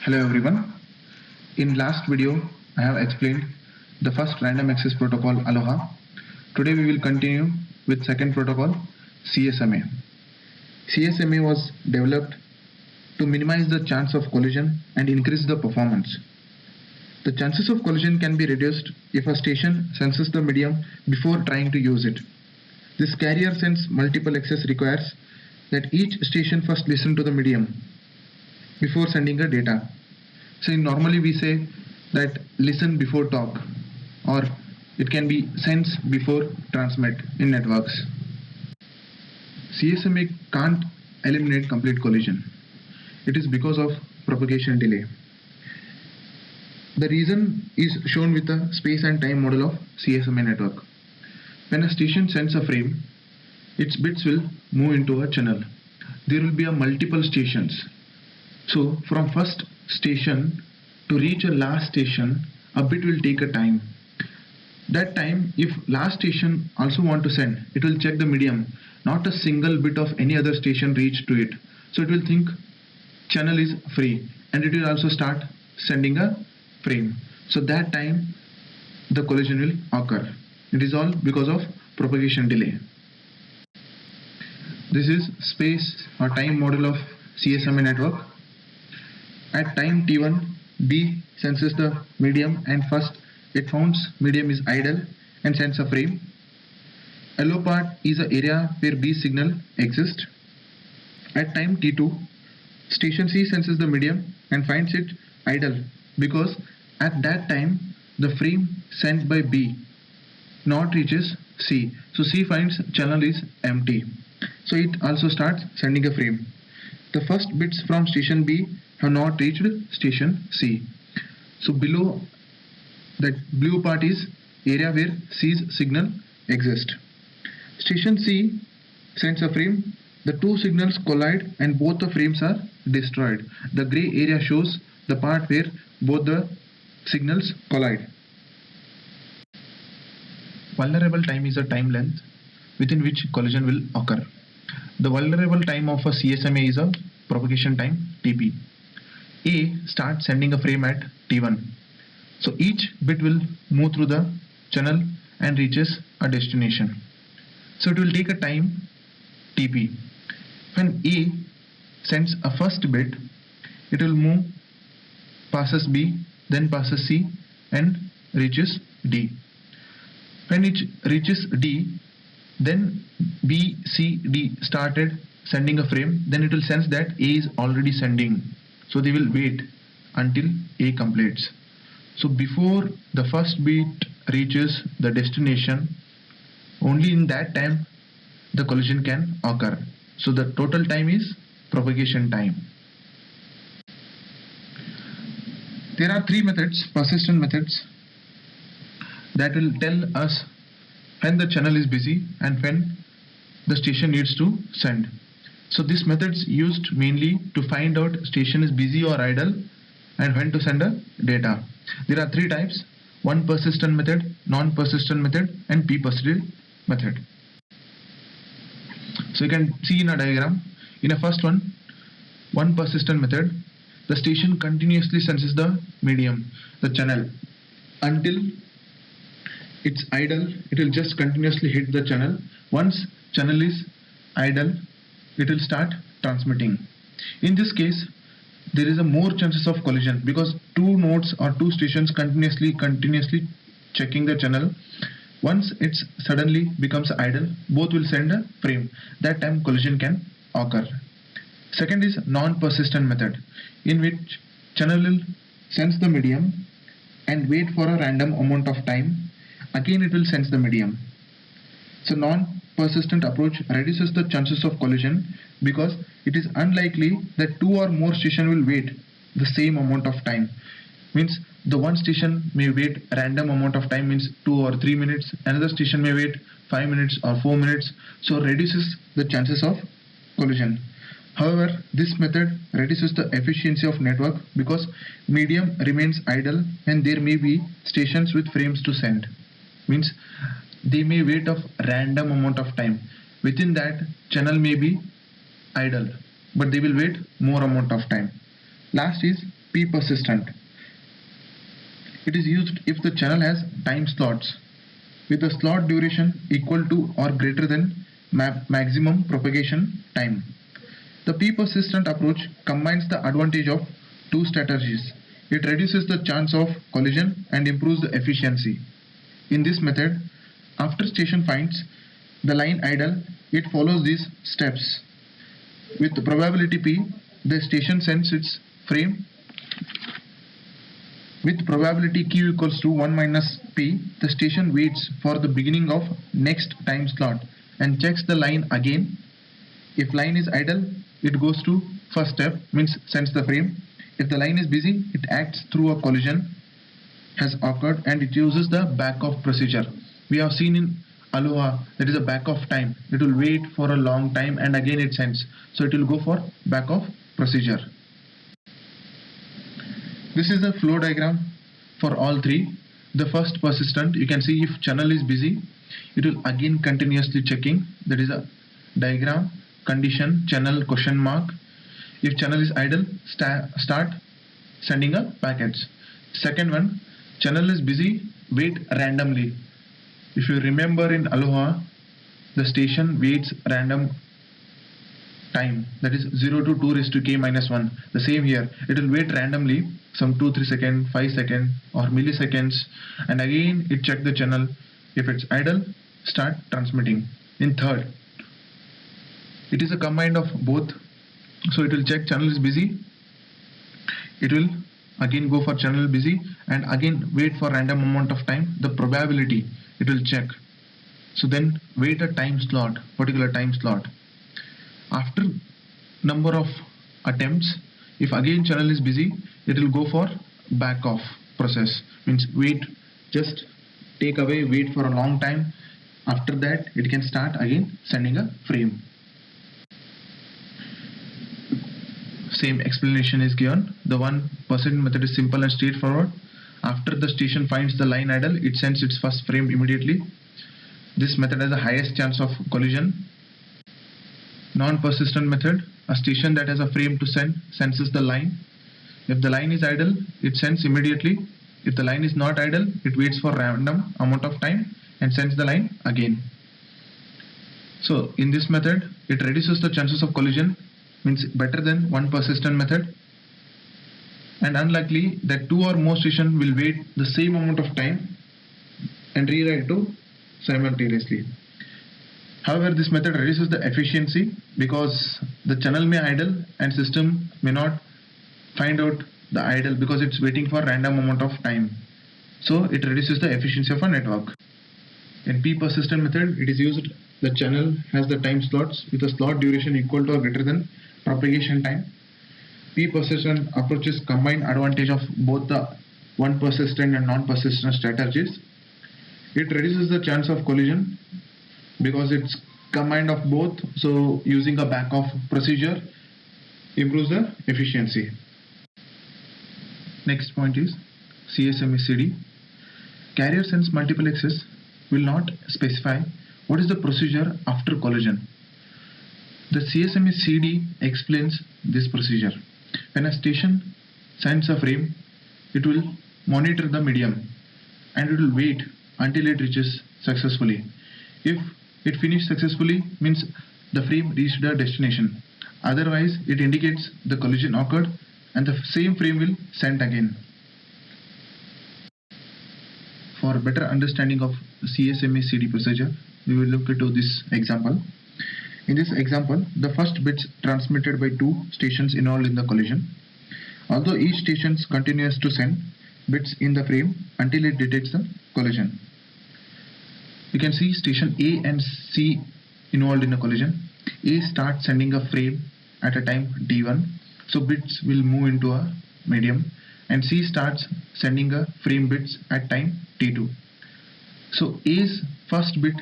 Hello everyone. In last video, I have explained the first random access protocol Aloha. Today we will continue with second protocol CSMA. CSMA was developed to minimize the chance of collision and increase the performance. The chances of collision can be reduced if a station senses the medium before trying to use it. This carrier sense multiple access requires that each station first listen to the medium before sending the data. So normally we say that listen before talk, or it can be sense before transmit in networks. CSMA can't eliminate complete collision. It is because of propagation delay. The reason is shown with the space and time model of CSMA network. When a station sends a frame, its bits will move into a channel. There will be a multiple stations. So from first station to reach a last station, a bit will take a time. That time, if last station also want to send, it will check the medium. Not a single bit of any other station reach to it. So it will think channel is free, and it will also start sending a frame. So that time the collision will occur. It is all because of propagation delay. This is space or time model of CSMA network. At time t1, B senses the medium and first it finds medium is idle and sends a frame. Yellow part is the area where B signal exists. At time t2, station C senses the medium and finds it idle because at that time the frame sent by B not reaches C. So C finds channel is empty. So it also starts sending a frame. The first bits from station B have not reached station C. So below that blue part is area where C's signal exists. Station C sends a frame. The two signals collide and both the frames are destroyed. The gray area shows the part where both the signals collide. Vulnerable time is a time length within which collision will occur. The vulnerable time of a CSMA is a propagation time TP. A starts sending a frame at T1. So each bit will move through the channel and reaches a destination. So it will take a time TP. When A sends a first bit, it will move, passes B, then passes C and reaches D. When it reaches D, then B, C, D started sending a frame, then it will sense that A is already sending. So they will wait until A completes. So before the first bit reaches the destination, only in that time the collision can occur. So the total time is propagation time. There are three methods, persistent methods, that will tell us when the channel is busy and when the station needs to send. So this method is used mainly to find out station is busy or idle and when to send a data. There are three types: one persistent method, non-persistent method and p-persistent method. So you can see in a diagram, in a first one persistent method, the station continuously senses the medium, the channel, until it's idle. It will just continuously hit the channel. Once channel is idle, it will start transmitting. In this case, there is a more chances of collision because two nodes or two stations continuously checking the channel. Once it suddenly becomes idle, both will send a frame. That time collision can occur. Second is non-persistent method, in which channel will sense the medium and wait for a random amount of time. Again it will sense the medium. So non-persistent approach reduces the chances of collision because it is unlikely that two or more stations will wait the same amount of time. Means the one station may wait a random amount of time, means 2 or 3 minutes, another station may wait 5 minutes or 4 minutes, so reduces the chances of collision. However, this method reduces the efficiency of network because medium remains idle and there may be stations with frames to send. Means they may wait of random amount of time. Within that, channel may be idle, but they will wait more amount of time. Last is P persistent. It is used if the channel has time slots with a slot duration equal to or greater than maximum propagation time. The P persistent approach combines the advantage of two strategies. It reduces the chance of collision and improves the efficiency. In this method, after station finds the line idle, it follows these steps. With the probability P, the station sends its frame. With probability Q equals to 1 minus P, the station waits for the beginning of next time slot and checks the line again. If line is idle, it goes to first step, means sends the frame. If the line is busy, it acts through a collision has occurred and it uses the back off procedure. We have seen in Aloha there is a back off time. It will wait for a long time and again it sends. So it will go for back off procedure. This is the flow diagram for all three. The first persistent, you can see if channel is busy, it will again continuously checking. That is a diagram, condition, channel, question mark. If channel is idle, start sending a packets. Second one, channel is busy, wait randomly. If you remember in Aloha, the station waits random time, that is 0 to 2 raised to k minus 1. The same here, it will wait randomly some 2-3 seconds, 5 seconds or milliseconds, and again it check the channel. If it's idle, start transmitting. In third, it is a combine of both. So it will check channel is busy, it will again go for channel busy and again wait for random amount of time. The probability it will check, so then wait a time slot, particular time slot. After number of attempts, if again channel is busy, it will go for back off process, means wait, just take away, wait for a long time. After that it can start again sending a frame. Same explanation is given. The 1% method is simple and straightforward. After the station finds the line idle, it sends its first frame immediately. This method has the highest chance of collision. Non-persistent method, a station that has a frame to send senses the line. If the line is idle, it sends immediately. If the line is not idle, it waits for random amount of time and sends the line again. So in this method, it reduces the chances of collision, means better than one persistent method, and unlikely that two or more stations will wait the same amount of time and rewrite to simultaneously. However, this method reduces the efficiency because the channel may idle and system may not find out the idle because it's waiting for random amount of time. So it reduces the efficiency of a network. In P persistent method, it is used, the channel has the time slots with a slot duration equal to or greater than propagation time. P persistent approaches combine advantage of both the one persistent and non-persistent strategies. It reduces the chance of collision because it's combined of both, so using a back off procedure improves the efficiency. Next point is CSMA CD. Carrier sends multiple access will not specify what is the procedure after collision. The CSMA CD explains this procedure. When a station sends a frame, it will monitor the medium and it will wait until it reaches successfully. If it finished successfully, means the frame reached the destination. Otherwise, it indicates the collision occurred and the same frame will send again. For better understanding of CSMA CD procedure, we will look into this example. In this example, the first bits transmitted by two stations involved in the collision. Although each station continues to send bits in the frame until it detects the collision. You can see station A and C involved in a collision. A starts sending a frame at a time t1, so bits will move into a medium, and C starts sending a frame bits at time t2. So A's first bit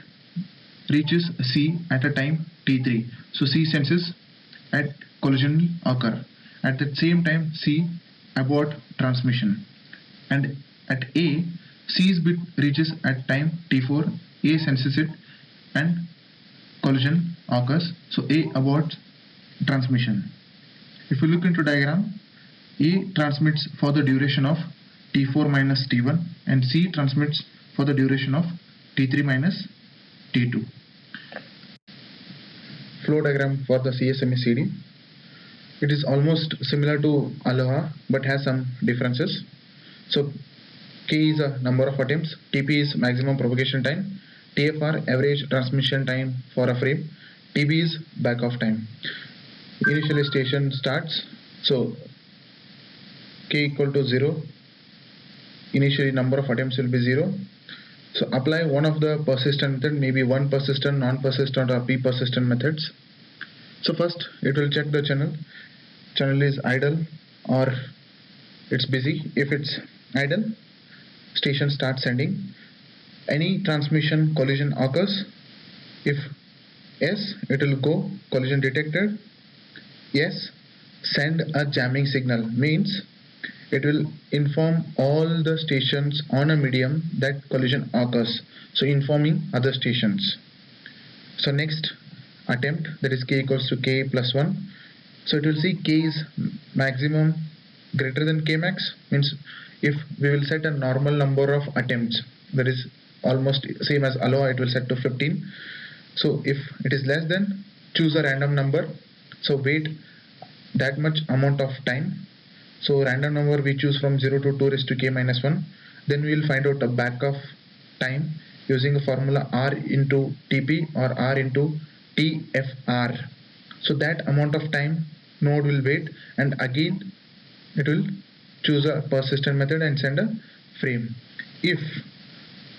reaches C at a time t3, so C senses at collision occur. At the same time C abort transmission, and at A, C's bit reaches at time t4, A senses it and collision occurs, so A aborts transmission. If you look into diagram, A transmits for the duration of T4 minus T1 and C transmits for the duration of T3 minus T2. Flow diagram for the CSMA CD. It is almost similar to Aloha but has some differences. So K is a number of attempts, TP is maximum propagation time, TFR average transmission time for a frame, TB is back off time. Initially station starts, so K equal to 0, initially number of attempts will be 0. So apply one of the persistent method, maybe one persistent, non-persistent or P persistent methods. So first it will check the channel is idle or it's busy. If it's idle, station starts sending. Any transmission collision occurs. If yes, it will go collision detected. Yes, send a jamming signal, means it will inform all the stations on a medium that collision occurs, so informing other stations. So next attempt, that is K equals to K plus 1, so it will see K is maximum greater than K max, means if we will set a normal number of attempts, that is almost same as Aloha, it will set to 15. So if it is less than, choose a random number, so wait that much amount of time. So random number we choose from 0 to 2 raised to K minus 1. Then we will find out a back off time using a formula R into TP or R into TFR. So that amount of time node will wait, and again it will choose a persistent method and send a frame. If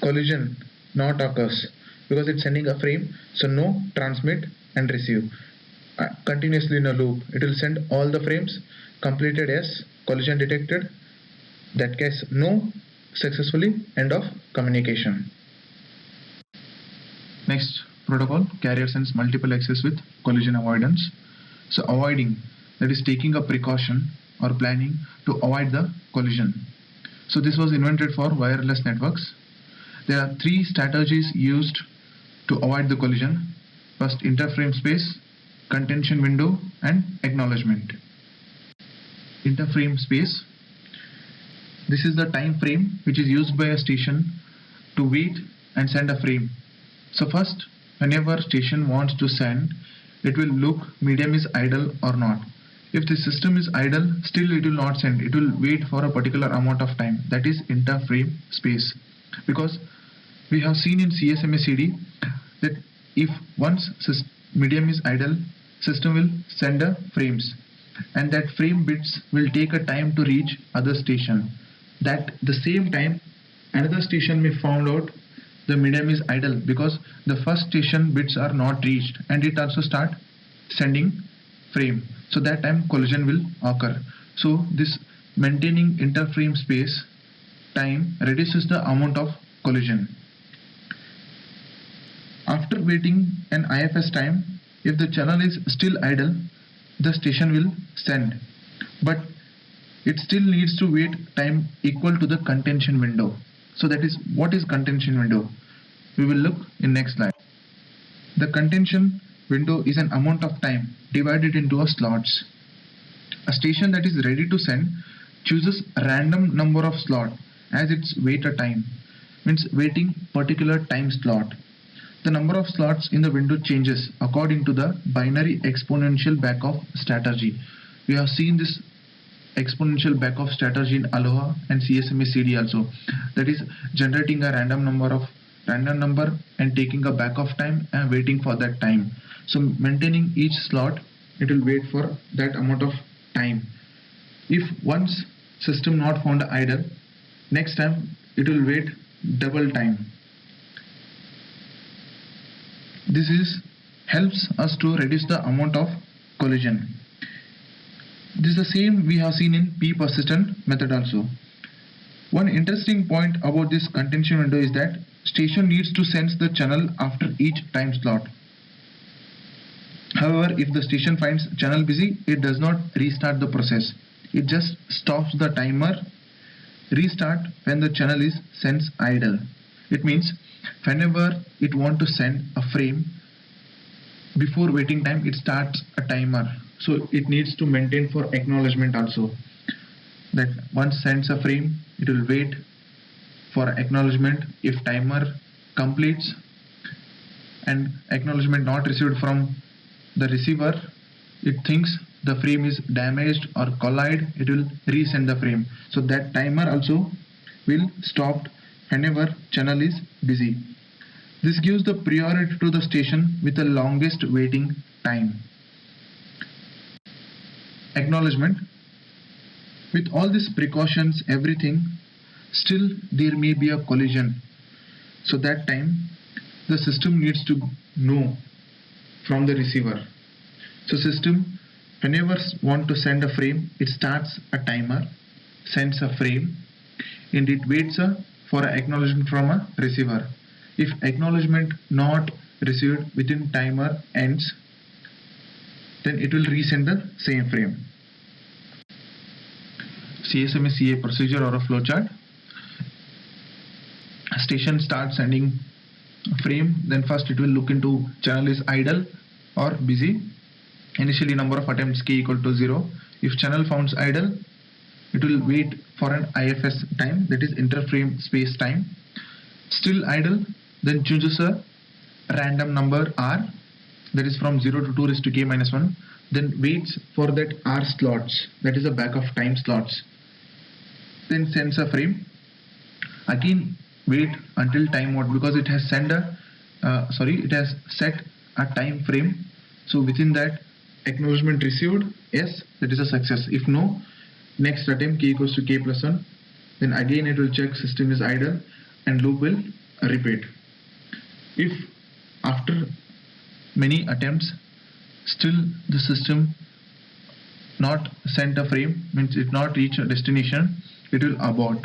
collision not occurs, because it's sending a frame, so no, transmit and receive. Continuously in a loop, it will send all the frames. Completed yes, collision detected, that case no, successfully, end of communication. Next protocol, carrier sends multiple access with collision avoidance. So avoiding, that is taking a precaution or planning to avoid the collision. So this was invented for wireless networks. There are three strategies used to avoid the collision. First, interframe space, contention window and acknowledgement. Interframe space, this is the time frame which is used by a station to wait and send a frame. So first, whenever station wants to send, it will look medium is idle or not. If the system is idle, still it will not send, it will wait for a particular amount of time, that is interframe space. Because we have seen in CSMA CD that if once medium is idle, system will send a frames, and that frame bits will take a time to reach other station. That the same time another station may found out the medium is idle because the first station bits are not reached, and it also start sending frame. So that time collision will occur. So this maintaining interframe space time reduces the amount of collision. After waiting an IFS time, if the channel is still idle, the station will send, but it still needs to wait time equal to the contention window. So that is, what is contention window? We will look in next slide. The contention window is an amount of time divided into a slots. A station that is ready to send chooses a random number of slot as its wait a time, means waiting particular time slot. The number of slots in the window changes according to the binary exponential backoff strategy. We have seen this exponential backoff strategy in Aloha and CSMA CD also. That is generating a random number and taking a backoff time and waiting for that time. So maintaining each slot, it will wait for that amount of time. If once system not found idle, next time it will wait double time. This helps us to reduce the amount of collision. This is the same we have seen in P persistent method also. One interesting point about this contention window is that station needs to sense the channel after each time slot. However, if the station finds channel busy, it does not restart the process. It just stops the timer, restart when the channel is sensed idle. It means whenever it want to send a frame, before waiting time it starts a timer, so it needs to maintain for acknowledgement also. that once sends a frame, it will wait for acknowledgement. If timer completes and acknowledgement not received from the receiver, it thinks the frame is damaged or collide, it will resend the frame. So that timer also will stop whenever channel is busy. This gives the priority to the station with the longest waiting time. Acknowledgement. With all these precautions, everything, still there may be a collision. So that time the system needs to know from the receiver. So system, whenever want to send a frame, it starts a timer, sends a frame, and it waits for an acknowledgement from a receiver. If acknowledgement not received within timer ends, then it will resend the same frame. CSM is a procedure or a flowchart. Station starts sending a frame, then first it will look into channel is idle or busy. Initially number of attempts k equal to 0. If channel found idle, it will wait for an IFS time, that is interframe space time. Still idle, then chooses a random number r, that is from 0 to 2 raised to k minus 1, then waits for that r slots, that is a back of time slots, then sends a frame. Again wait until time out, because it has it has set a time frame. So within that, acknowledgement received, yes, that is a success. If no, next attempt k equals to k plus 1, then again it will check system is idle and loop will repeat. If after many attempts still the system not sent a frame, means it not reach a destination, it will abort.